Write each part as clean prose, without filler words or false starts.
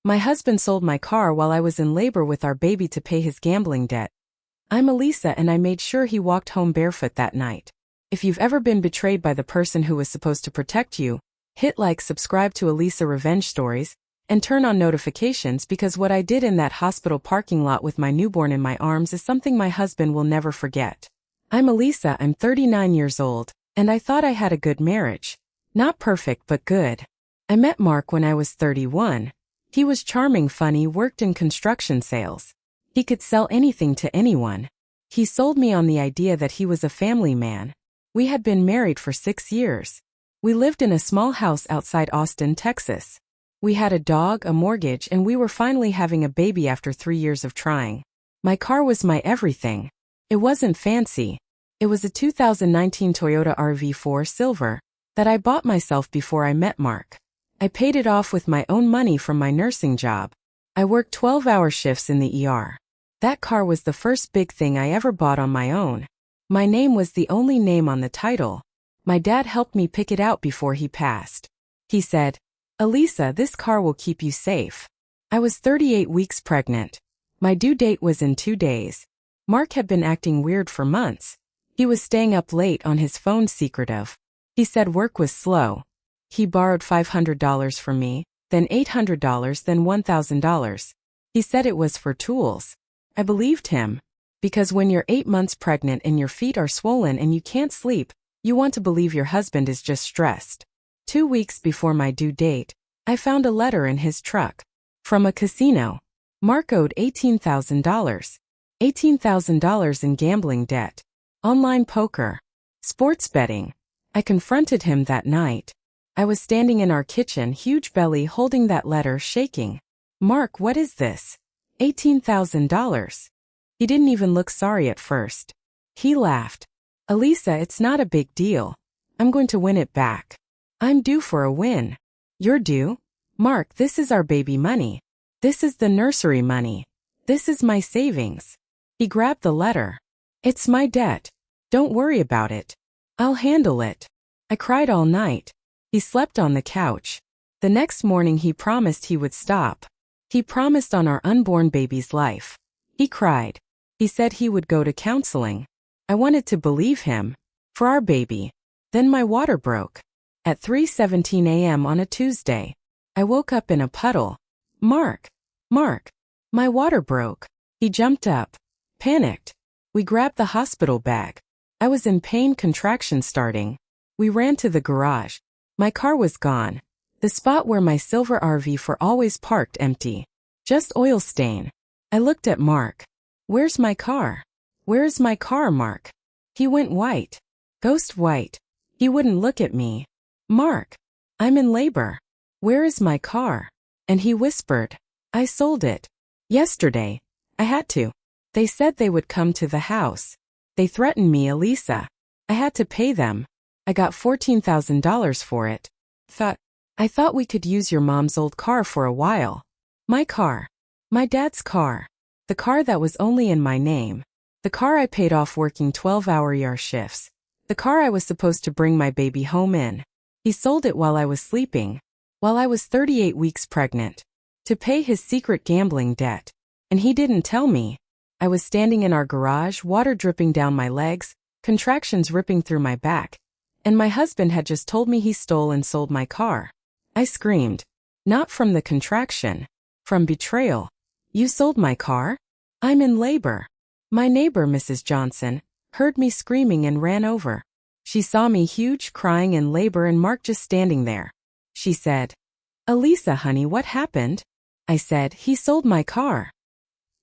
My husband sold my car while I was in labor with our baby to pay his gambling debt. I'm Alisa and I made sure he walked home barefoot that night. If you've ever been betrayed by the person who was supposed to protect you, hit like, subscribe to Alisa Revenge Stories, and turn on notifications because what I did in that hospital parking lot with my newborn in my arms is something my husband will never forget. I'm Alisa, I'm 39 years old, and I thought I had a good marriage. Not perfect but good. I met Mark when I was 31. He was charming, funny, worked in construction sales. He could sell anything to anyone. He sold me on the idea that he was a family man. We had been married for 6 years. We lived in a small house outside Austin, Texas. We had a dog, a mortgage, and we were finally having a baby after 3 years of trying. My car was my everything. It wasn't fancy. It was a 2019 Toyota RAV4 Silver that I bought myself before I met Mark. I paid it off with my own money from my nursing job. I worked 12-hour shifts in the ER. That car was the first big thing I ever bought on my own. My name was the only name on the title. My dad helped me pick it out before he passed. He said, "Alisa, this car will keep you safe." I was 38 weeks pregnant. My due date was in 2 days. Mark had been acting weird for months. He was staying up late on his phone, secretive. He said work was slow. He borrowed $500 from me, then $800, then $1,000. He said it was for tools. I believed him. Because when you're 8 months pregnant and your feet are swollen and you can't sleep, you want to believe your husband is just stressed. 2 weeks before my due date, I found a letter in his truck. From a casino. Mark owed $18,000. $18,000 in gambling debt. Online poker. Sports betting. I confronted him that night. I was standing in our kitchen, huge belly, holding that letter, shaking. "Mark, what is this? $18,000. He didn't even look sorry at first. He laughed. "Alisa, it's not a big deal. I'm going to win it back. I'm due for a win." "You're due?" "Mark, this is our baby money. This is the nursery money. This is my savings." He grabbed the letter. "It's my debt. Don't worry about it. I'll handle it." I cried all night. He slept on the couch. The next morning he promised he would stop. He promised on our unborn baby's life. He cried. He said he would go to counseling. I wanted to believe him. For our baby. Then my water broke. At 3:17 a.m. on a Tuesday. I woke up in a puddle. Mark, my water broke." He jumped up. Panicked. We grabbed the hospital bag. I was in pain, contractions starting. We ran to the garage. My car was gone. The spot where my silver RAV4 always parked, empty. Just oil stain. I looked at Mark. "Where's my car? Where's my car, Mark?" He went white. Ghost white. He wouldn't look at me. "Mark, I'm in labor. Where is my car?" And he whispered, "I sold it. Yesterday. I had to. They said they would come to the house. They threatened me, Alisa. I had to pay them. I got $14,000 for it. I thought we could use your mom's old car for a while." My car. My dad's car. The car that was only in my name. The car I paid off working 12-hour ER shifts. The car I was supposed to bring my baby home in. He sold it while I was sleeping. While I was 38 weeks pregnant. To pay his secret gambling debt. And he didn't tell me. I was standing in our garage, water dripping down my legs, contractions ripping through my back. And my husband had just told me he stole and sold my car. I screamed. Not from the contraction. From betrayal. "You sold my car? I'm in labor." My neighbor, Mrs. Johnson, heard me screaming and ran over. She saw me huge, crying in labor and Mark just standing there. She said, "Alisa, honey, what happened?" I said, "He sold my car.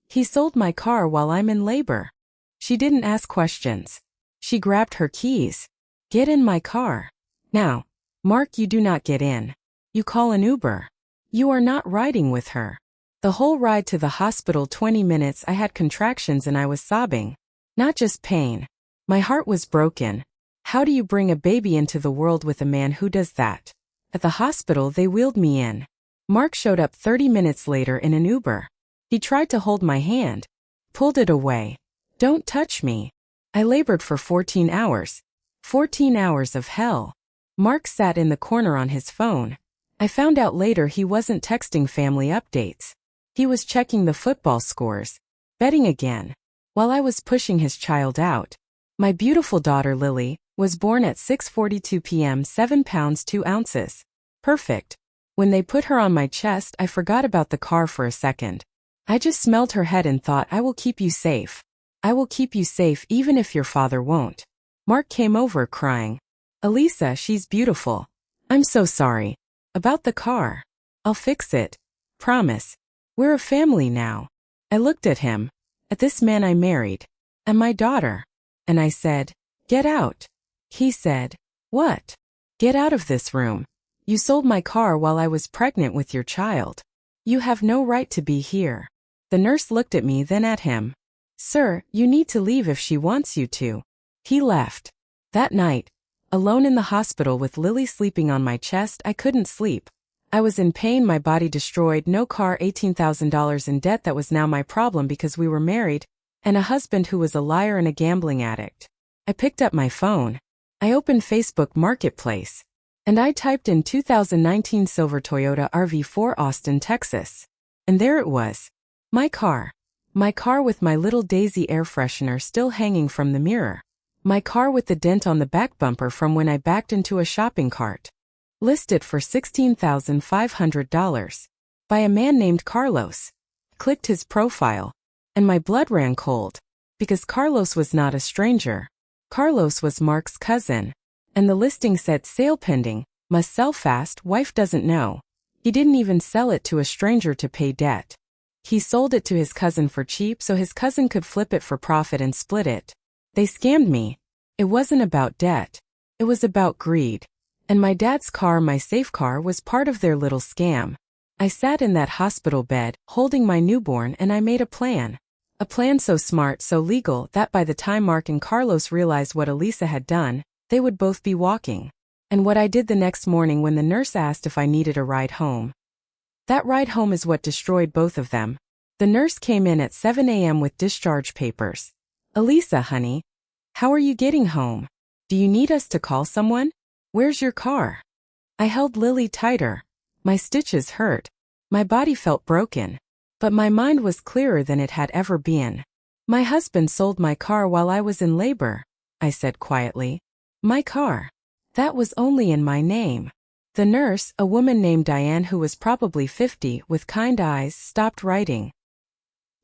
He sold my car while I'm in labor." She didn't ask questions. She grabbed her keys. "Get in my car. Now." "Mark, you do not get in. You call an Uber. You are not riding with her." The whole ride to the hospital, 20 minutes, I had contractions and I was sobbing. Not just pain. My heart was broken. How do you bring a baby into the world with a man who does that? At the hospital, they wheeled me in. Mark showed up 30 minutes later in an Uber. He tried to hold my hand. Pulled it away. "Don't touch me." I labored for 14 hours. 14 hours of hell. Mark sat in the corner on his phone. I found out later he wasn't texting family updates. He was checking the football scores, betting again, while I was pushing his child out. My beautiful daughter Lily was born at 6:42 p.m. 7 pounds 2 ounces. Perfect. When they put her on my chest, I forgot about the car for a second. I just smelled her head and thought, I will keep you safe. I will keep you safe even if your father won't. Mark came over crying. Alisa, she's beautiful. I'm so sorry. About the car. I'll fix it. Promise. We're a family now. I looked at him, at this man I married, and my daughter, and I said, get out. He said, what? Get out of this room. You sold my car while I was pregnant with your child. You have no right to be here. The nurse looked at me, then at him. Sir, you need to leave if she wants you to. He left. That night, alone in the hospital with Lily sleeping on my chest, I couldn't sleep. I was in pain, my body destroyed, no car, $18,000 in debt that was now my problem because we were married, and a husband who was a liar and a gambling addict. I picked up my phone. I opened Facebook Marketplace. And I typed in 2019 silver Toyota RAV4 Austin, Texas. And there it was. My car. My car with my little Daisy air freshener still hanging from the mirror. My car with the dent on the back bumper from when I backed into a shopping cart. Listed for $16,500. By a man named Carlos. Clicked his profile. And my blood ran cold. Because Carlos was not a stranger. Carlos was Mark's cousin. And the listing said sale pending, must sell fast, wife doesn't know. He didn't even sell it to a stranger to pay debt. He sold it to his cousin for cheap so his cousin could flip it for profit and split it. They scammed me. It wasn't about debt. It was about greed. And my dad's car, my safe car, was part of their little scam. I sat in that hospital bed, holding my newborn, and I made a plan. A plan so smart, so legal, that by the time Mark and Carlos realized what Alisa had done, they would both be walking. And what I did the next morning when the nurse asked if I needed a ride home. That ride home is what destroyed both of them. The nurse came in at 7 a.m. with discharge papers. Alisa, honey. How are you getting home? Do you need us to call someone? Where's your car? I held Lily tighter. My stitches hurt. My body felt broken. But my mind was clearer than it had ever been. My husband sold my car while I was in labor, I said quietly. My car. That was only in my name. The nurse, a woman named Diane who was probably 50, with kind eyes, stopped writing.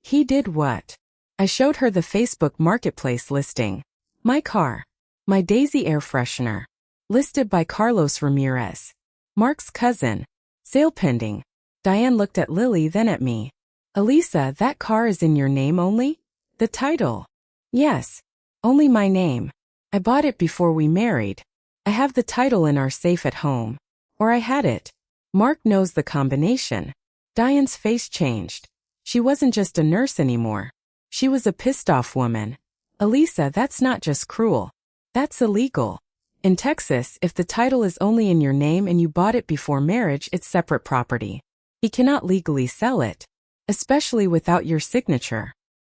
He did what? I showed her the Facebook Marketplace listing. My car. My Daisy air freshener. Listed by Carlos Ramirez. Mark's cousin. Sale pending. Diane looked at Lily, then at me. Alisa, that car is in your name only? The title. Yes. Only my name. I bought it before we married. I have the title in our safe at home. Or I had it. Mark knows the combination. Diane's face changed. She wasn't just a nurse anymore. She was a pissed-off woman. Alisa, that's not just cruel. That's illegal. In Texas, if the title is only in your name and you bought it before marriage, it's separate property. He cannot legally sell it. Especially without your signature.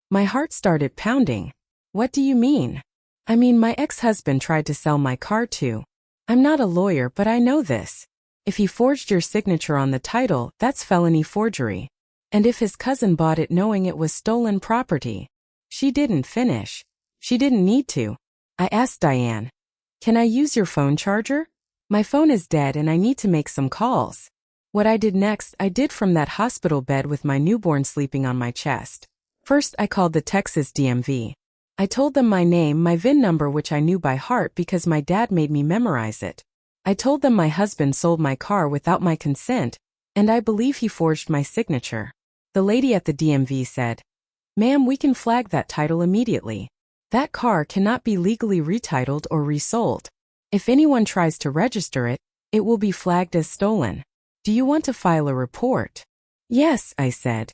My heart started pounding. What do you mean? I mean, my ex-husband tried to sell my car too. I'm not a lawyer, but I know this. If he forged your signature on the title, that's felony forgery. And if his cousin bought it knowing it was stolen property. She didn't finish. She didn't need to. I asked Diane. Can I use your phone charger? My phone is dead and I need to make some calls. What I did next, I did from that hospital bed with my newborn sleeping on my chest. First, I called the Texas DMV. I told them my name, my VIN number, which I knew by heart because my dad made me memorize it. I told them my husband sold my car without my consent, and I believe he forged my signature. The lady at the DMV said, Ma'am, we can flag that title immediately. That car cannot be legally retitled or resold. If anyone tries to register it, it will be flagged as stolen. Do you want to file a report? Yes, I said.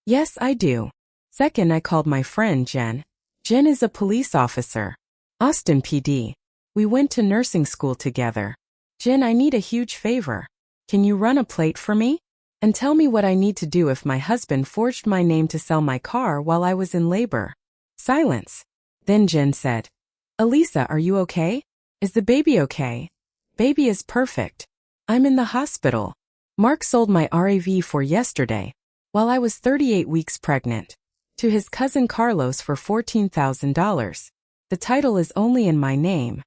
Yes, I do. Second, I called my friend Jen. Jen is a police officer. Austin PD. We went to nursing school together. Jen, I need a huge favor. Can you run a plate for me? And tell me what I need to do if my husband forged my name to sell my car while I was in labor. Silence. Then Jen said, Alisa, are you okay? Is the baby okay? Baby is perfect. I'm in the hospital. Mark sold my RAV4 yesterday, while I was 38 weeks pregnant, to his cousin Carlos for $14,000. The title is only in my name.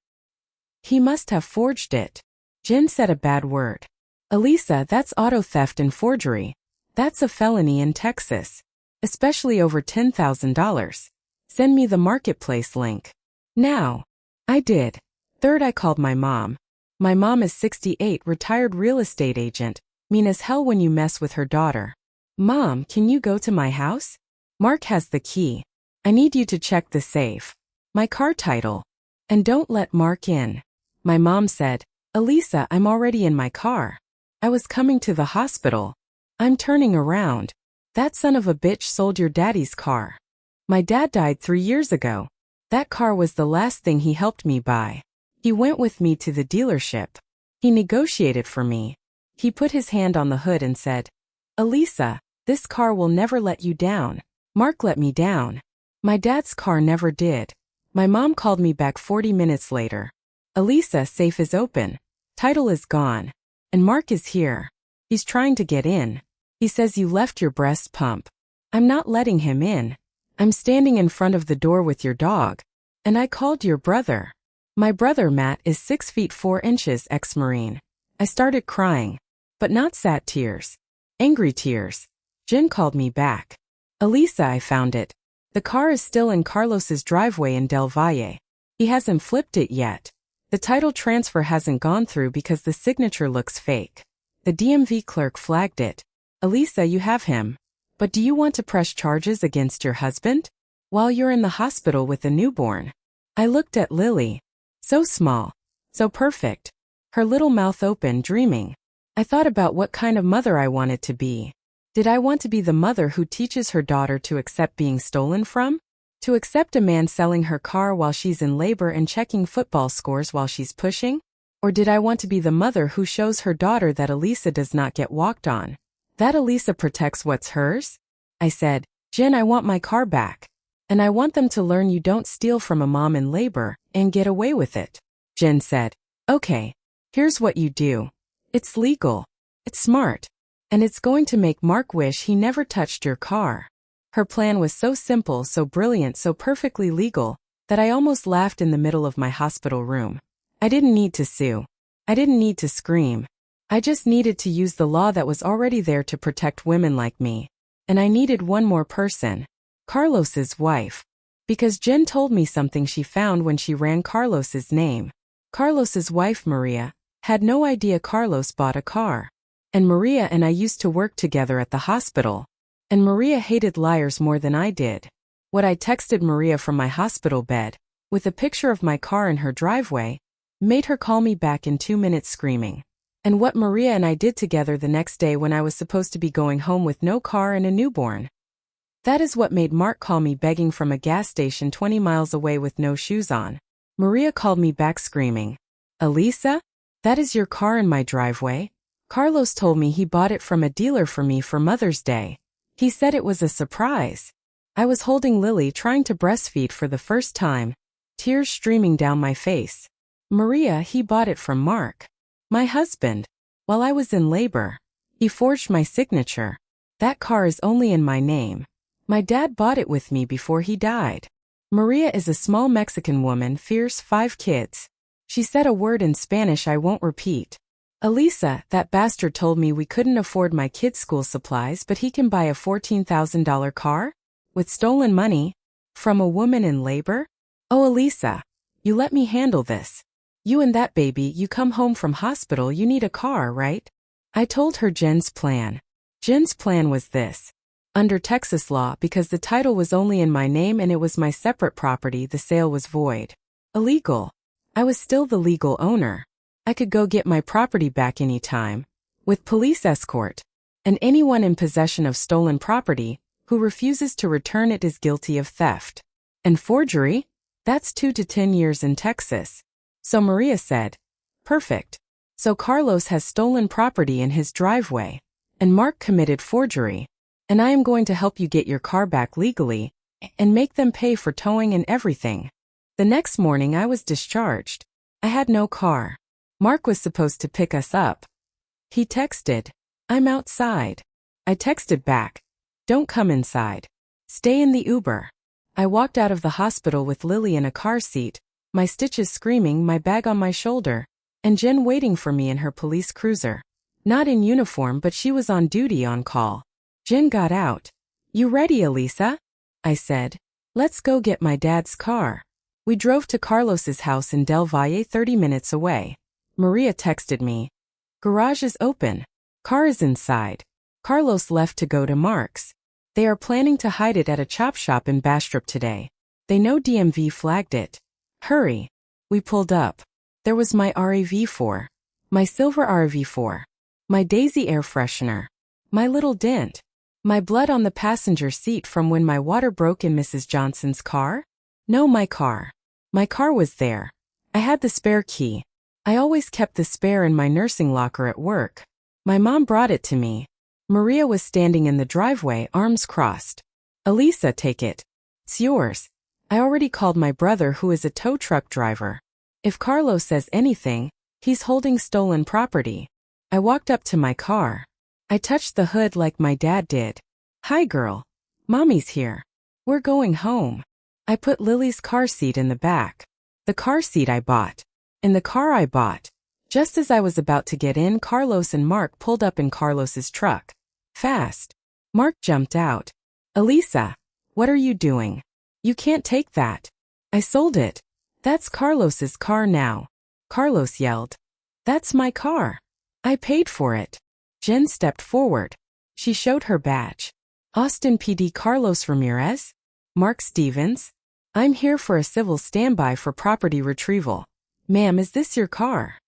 He must have forged it. Jen said a bad word. Alisa, that's auto theft and forgery. That's a felony in Texas. Especially over $10,000. Send me the marketplace link. Now. I did. Third, I called my mom. My mom is 68, retired real estate agent, mean as hell when you mess with her daughter. Mom, can you go to my house? Mark has the key. I need you to check the safe. My car title. And don't let Mark in. My mom said, Alisa, I'm already in my car. I was coming to the hospital. I'm turning around. That son of a bitch sold your daddy's car. My dad died 3 years ago. That car was the last thing he helped me buy. He went with me to the dealership. He negotiated for me. He put his hand on the hood and said, Alisa, this car will never let you down. Mark let me down. My dad's car never did. My mom called me back 40 minutes later. Alisa, safe is open. Title is gone. And Mark is here. He's trying to get in. He says you left your breast pump. I'm not letting him in. I'm standing in front of the door with your dog. And I called your brother. My brother Matt is 6 feet 4 inches ex-Marine. I started crying. But not sad tears. Angry tears. Jen called me back. Alisa, I found it. The car is still in Carlos's driveway in Del Valle. He hasn't flipped it yet. The title transfer hasn't gone through because the signature looks fake. The DMV clerk flagged it. Alisa, you have him. But do you want to press charges against your husband? While you're in the hospital with a newborn. I looked at Lily. So small. So perfect. Her little mouth open, dreaming. I thought about what kind of mother I wanted to be. Did I want to be the mother who teaches her daughter to accept being stolen from? To accept a man selling her car while she's in labor and checking football scores while she's pushing? Or did I want to be the mother who shows her daughter that Alisa does not get walked on? That Alisa protects what's hers? I said, Jen, I want my car back. And I want them to learn you don't steal from a mom in labor and get away with it. Jen said, okay, here's what you do. It's legal. It's smart. And it's going to make Mark wish he never touched your car. Her plan was so simple, so brilliant, so perfectly legal, that I almost laughed in the middle of my hospital room. I didn't need to sue. I didn't need to scream. I just needed to use the law that was already there to protect women like me. And I needed one more person. Carlos's wife. Because Jen told me something she found when she ran Carlos's name. Carlos's wife, Maria, had no idea Carlos bought a car. And Maria and I used to work together at the hospital. And Maria hated liars more than I did. What I texted Maria from my hospital bed, with a picture of my car in her driveway, made her call me back in 2 minutes screaming. And what Maria and I did together the next day when I was supposed to be going home with no car and a newborn. That is what made Mark call me begging from a gas station 20 miles away with no shoes on. Maria called me back screaming, Alisa? That is your car in my driveway? Carlos told me he bought it from a dealer for me for Mother's Day. He said it was a surprise. I was holding Lily trying to breastfeed for the first time, tears streaming down my face. Maria, he bought it from Mark. My husband. While I was in labor. He forged my signature. That car is only in my name. My dad bought it with me before he died. Maria is a small Mexican woman, fierce, 5 kids. She said a word in Spanish I won't repeat. Alisa, that bastard told me we couldn't afford my kids' school supplies, but he can buy a $14,000 car? With stolen money? From a woman in labor? Oh, Alisa, you let me handle this. You and that baby, you come home from hospital, you need a car, right? I told her Jen's plan. Jen's plan was this. Under Texas law, because the title was only in my name and it was my separate property, the sale was void. Illegal. I was still the legal owner. I could go get my property back anytime, with police escort, and anyone in possession of stolen property who refuses to return it is guilty of theft. And forgery? That's 2 to 10 years in Texas. So Maria said, perfect. So Carlos has stolen property in his driveway, and Mark committed forgery, and I am going to help you get your car back legally, and make them pay for towing and everything. The next morning I was discharged. I had no car. Mark was supposed to pick us up. He texted, I'm outside. I texted back. Don't come inside. Stay in the Uber. I walked out of the hospital with Lily in a car seat, my stitches screaming, my bag on my shoulder, and Jen waiting for me in her police cruiser. Not in uniform, but she was on duty on call. Jen got out. You ready, Alisa? I said. Let's go get my dad's car. We drove to Carlos's house in Del Valle, 30 minutes away. Maria texted me. Garage is open. Car is inside. Carlos left to go to Mark's. They are planning to hide it at a chop shop in Bastrop today. They know DMV flagged it. Hurry. We pulled up. There was my RAV4. My silver RAV4. My Daisy air freshener. My little dent. My blood on the passenger seat from when my water broke in Mrs. Johnson's car? No, my car. My car was there. I had the spare key. I always kept the spare in my nursing locker at work. My mom brought it to me. Maria was standing in the driveway, arms crossed. Alisa, take it. It's yours. I already called my brother, who is a tow truck driver. If Carlos says anything, he's holding stolen property. I walked up to my car. I touched the hood like my dad did. Hi, girl. Mommy's here. We're going home. I put Lily's car seat in the back. The car seat I bought. In the car I bought. Just as I was about to get in, Carlos and Mark pulled up in Carlos's truck. Fast. Mark jumped out. Alisa, what are you doing? You can't take that. I sold it. That's Carlos's car now. Carlos yelled. That's my car. I paid for it. Jen stepped forward. She showed her badge. Austin PD Carlos Ramirez? Mark Stevens? I'm here for a civil standby for property retrieval. Ma'am, is this your car?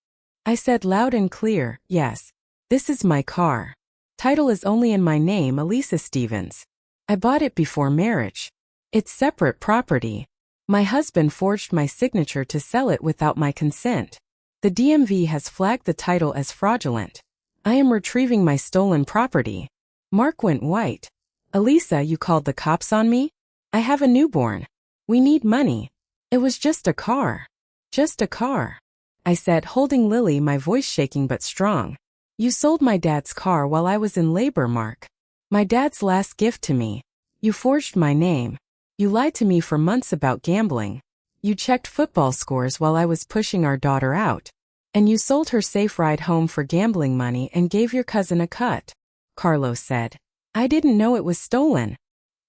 I said loud and clear, yes. This is my car. Title is only in my name, Alisa Stevens. I bought it before marriage. It's separate property. My husband forged my signature to sell it without my consent. The DMV has flagged the title as fraudulent. I am retrieving my stolen property. Mark went white. Alisa, you called the cops on me? I have a newborn. We need money. It was just a car. Just a car. I said, holding Lily, my voice shaking but strong. You sold my dad's car while I was in labor, Mark. My dad's last gift to me. You forged my name. You lied to me for months about gambling. You checked football scores while I was pushing our daughter out. And you sold her safe ride home for gambling money and gave your cousin a cut. Carlos said. I didn't know it was stolen.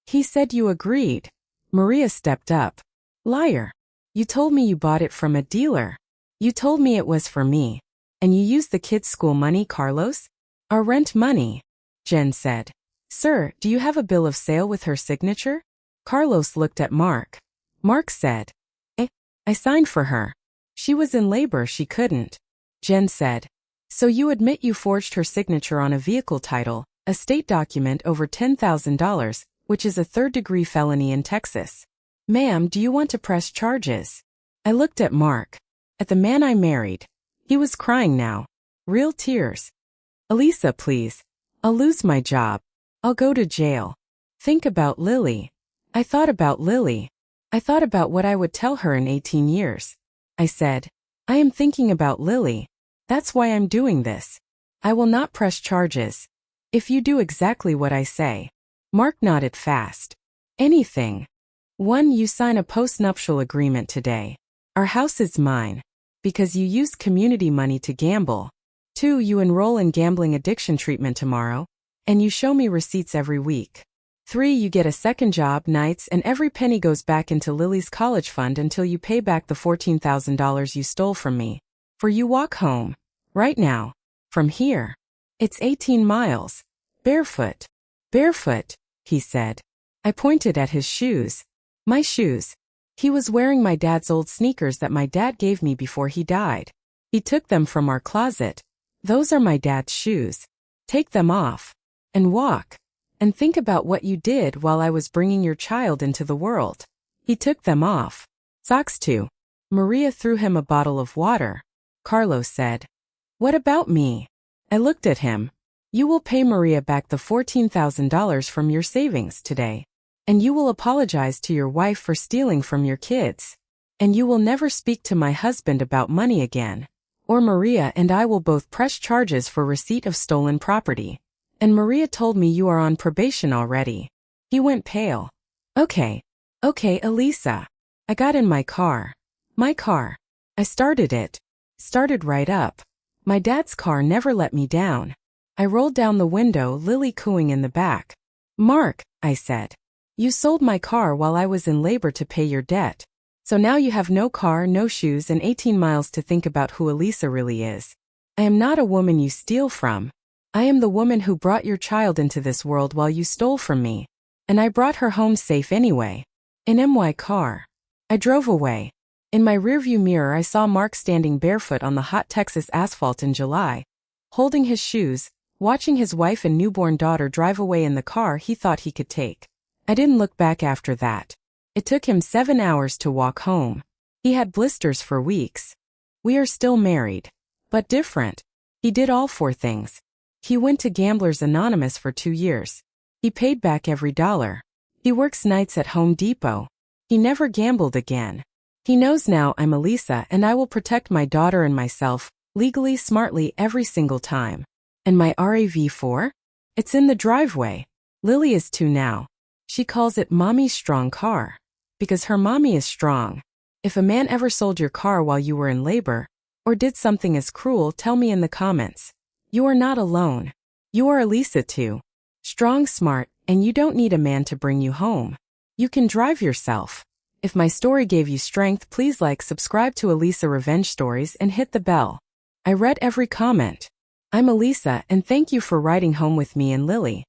He said you agreed. Maria stepped up. Liar. You told me you bought it from a dealer. You told me it was for me. And you used the kids' school money, Carlos? Our rent money. Jen said. Sir, do you have a bill of sale with her signature? Carlos looked at Mark. Mark said. I signed for her. She was in labor, she couldn't. Jen said. So you admit you forged her signature on a vehicle title, a state document over $10,000, which is a third-degree felony in Texas. Ma'am, do you want to press charges? I looked at Mark. At the man I married. He was crying now. Real tears. Alisa, please. I'll lose my job. I'll go to jail. Think about Lily. I thought about Lily. I thought about what I would tell her in 18 years. I said, I am thinking about Lily. That's why I'm doing this. I will not press charges. If you do exactly what I say. Mark nodded fast. Anything. 1. You sign a postnuptial agreement today. Our house is mine. Because you used community money to gamble. 2. You enroll in gambling addiction treatment tomorrow. And you show me receipts every week. 3. You get a second job nights and every penny goes back into Lily's college fund until you pay back the $14,000 you stole from me. For you walk home. Right now. From here. It's 18 miles. Barefoot. Barefoot, he said. I pointed at his shoes. My shoes. He was wearing my dad's old sneakers that my dad gave me before he died. He took them from our closet. Those are my dad's shoes. Take them off. And walk. And think about what you did while I was bringing your child into the world. He took them off. Socks too. Maria threw him a bottle of water. Carlos said. What about me? I looked at him. You will pay Maria back the $14,000 from your savings today. And you will apologize to your wife for stealing from your kids. And you will never speak to my husband about money again. Or Maria and I will both press charges for receipt of stolen property. And Maria told me you are on probation already. He went pale. Okay, Alisa. I got in my car. My car. I started it. Started right up. My dad's car never let me down. I rolled down the window, Lily cooing in the back. Mark, I said. You sold my car while I was in labor to pay your debt. So now you have no car, no shoes, and 18 miles to think about who Alisa really is. I am not a woman you steal from. I am the woman who brought your child into this world while you stole from me. And I brought her home safe anyway. In my car. I drove away. In my rearview mirror I saw Mark standing barefoot on the hot Texas asphalt in July, holding his shoes, watching his wife and newborn daughter drive away in the car he thought he could take. I didn't look back after that. It took him 7 hours to walk home. He had blisters for weeks. We are still married. But different. He did all 4 things. He went to Gamblers Anonymous for 2 years. He paid back every dollar. He works nights at Home Depot. He never gambled again. He knows now I'm Alisa and I will protect my daughter and myself, legally, smartly, every single time. And my RAV4? It's in the driveway. Lily is 2 now. She calls it Mommy's strong car. Because her mommy is strong. If a man ever sold your car while you were in labor, or did something as cruel, tell me in the comments. You are not alone. You are Alisa too. Strong, smart, and you don't need a man to bring you home. You can drive yourself. If my story gave you strength, please like, subscribe to Alisa Revenge Stories and hit the bell. I read every comment. I'm Alisa and thank you for riding home with me and Lily.